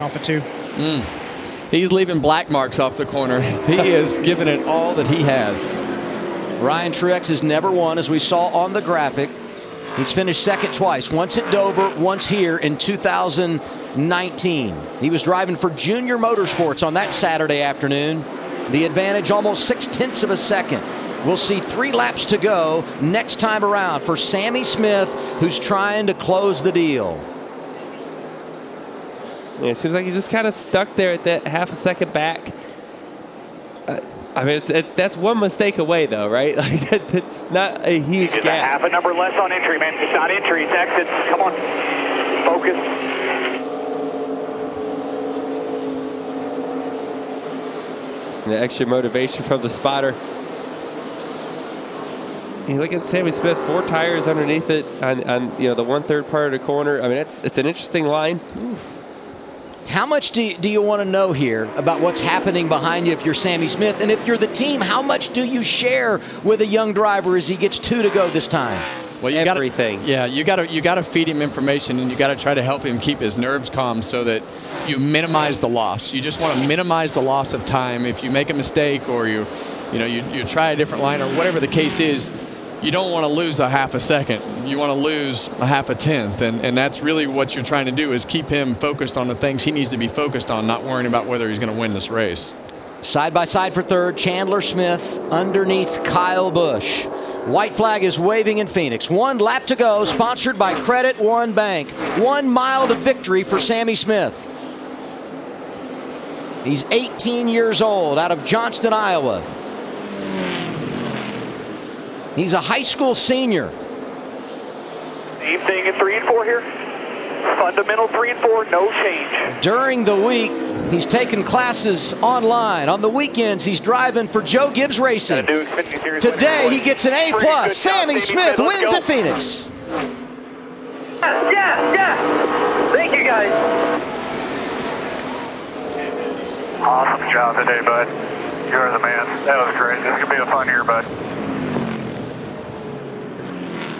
Off of two. He's leaving black marks off the corner. He is giving it all that he has. Ryan Truex has never won, as we saw on the graphic. He's finished second twice, once at Dover, once here in 2019. He was driving for Junior Motorsports on that Saturday afternoon. The advantage almost 0.6 of a second. We'll see 3 laps to go next time around for Sammy Smith, who's trying to close the deal. Yeah, it seems like he's just kind of stuck there at that half a second back. I mean, that's one mistake away, though, right? Like that's not a huge just gap. A half a number less on entry, man. It's not entry, it's exit. Come on, focus. The extra motivation from the spotter. You look at Sammy Smith, 4 tires underneath it on the 1/3 part of the corner. I mean, it's an interesting line. Oof. How much do you want to know here about what's happening behind you if you're Sammy Smith? And if you're the team, how much do you share with a young driver as he gets 2 to go this time? Well, you everything. You gotta feed him information, and you gotta try to help him keep his nerves calm so that you minimize the loss. You just want to minimize the loss of time. If you make a mistake or you try a different line or whatever the case is, you don't want to lose a half a second. You want to lose a half a tenth, and that's really what you're trying to do, is keep him focused on the things he needs to be focused on, not worrying about whether he's going to win this race. Side by side for third, Chandler Smith underneath Kyle Busch. White flag is waving in Phoenix. 1 lap to go, sponsored by Credit One Bank. 1 mile to victory for Sammy Smith. He's 18 years old, out of Johnston, Iowa. He's a high school senior. Same thing in 3 and 4 here. Fundamental 3 and 4, no change. During the week, he's taken classes online. On the weekends, he's driving for Joe Gibbs Racing. Today, he gets an A+. Sammy Smith wins at Phoenix. Yeah. Thank you, guys. Awesome job today, bud. You're the man. That was great. This is going to be a fun year, bud.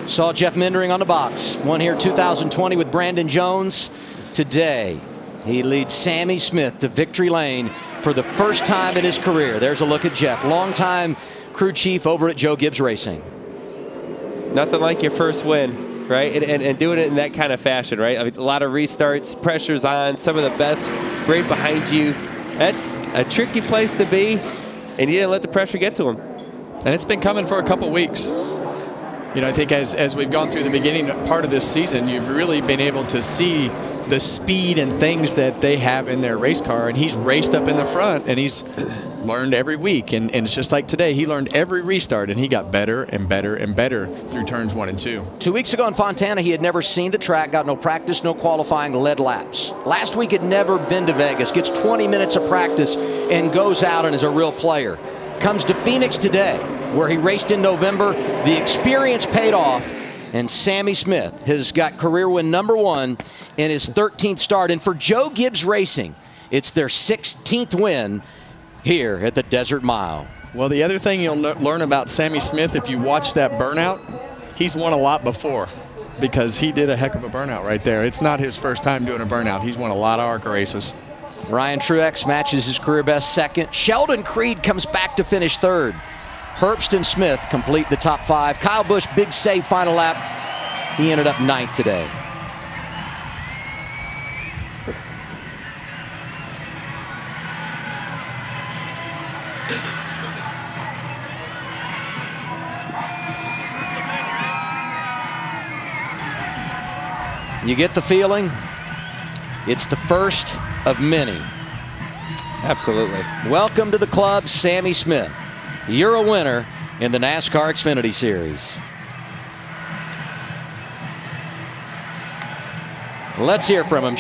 Saw Jeff Mindering on the box. Won here 2020 with Brandon Jones. Today, he leads Sammy Smith to victory lane for the first time in his career. There's a look at Jeff, longtime crew chief over at Joe Gibbs Racing. Nothing like your first win, right? And doing it in that kind of fashion, right? I mean, a lot of restarts, pressure's on, some of the best right behind you. That's a tricky place to be, and you didn't let the pressure get to him. And it's been coming for a couple weeks. I think as we've gone through the beginning part of this season, you've really been able to see the speed and things that they have in their race car. And he's raced up in the front, and he's learned every week. And it's just like today, he learned every restart, and he got better and better and better through turns 1 and 2. 2 weeks ago in Fontana, he had never seen the track, got no practice, no qualifying, led laps. Last week, had never been to Vegas, gets 20 minutes of practice, and goes out and is a real player. Comes to Phoenix today, where he raced in November. The experience paid off, and Sammy Smith has got career win number 1 in his 13th start. And for Joe Gibbs Racing, it's their 16th win here at the Desert Mile. Well, the other thing you'll learn about Sammy Smith, if you watch that burnout, he's won a lot before, because he did a heck of a burnout right there. It's not his first time doing a burnout. He's won a lot of ARCA races. Ryan Truex matches his career best second. Sheldon Creed comes back to finish third. Herbst and Smith complete the top 5. Kyle Busch, big save final lap. He ended up 9th today. You get the feeling it's the first of many. Absolutely. Welcome to the club, Sammy Smith. You're a winner in the NASCAR Xfinity Series. Let's hear from him.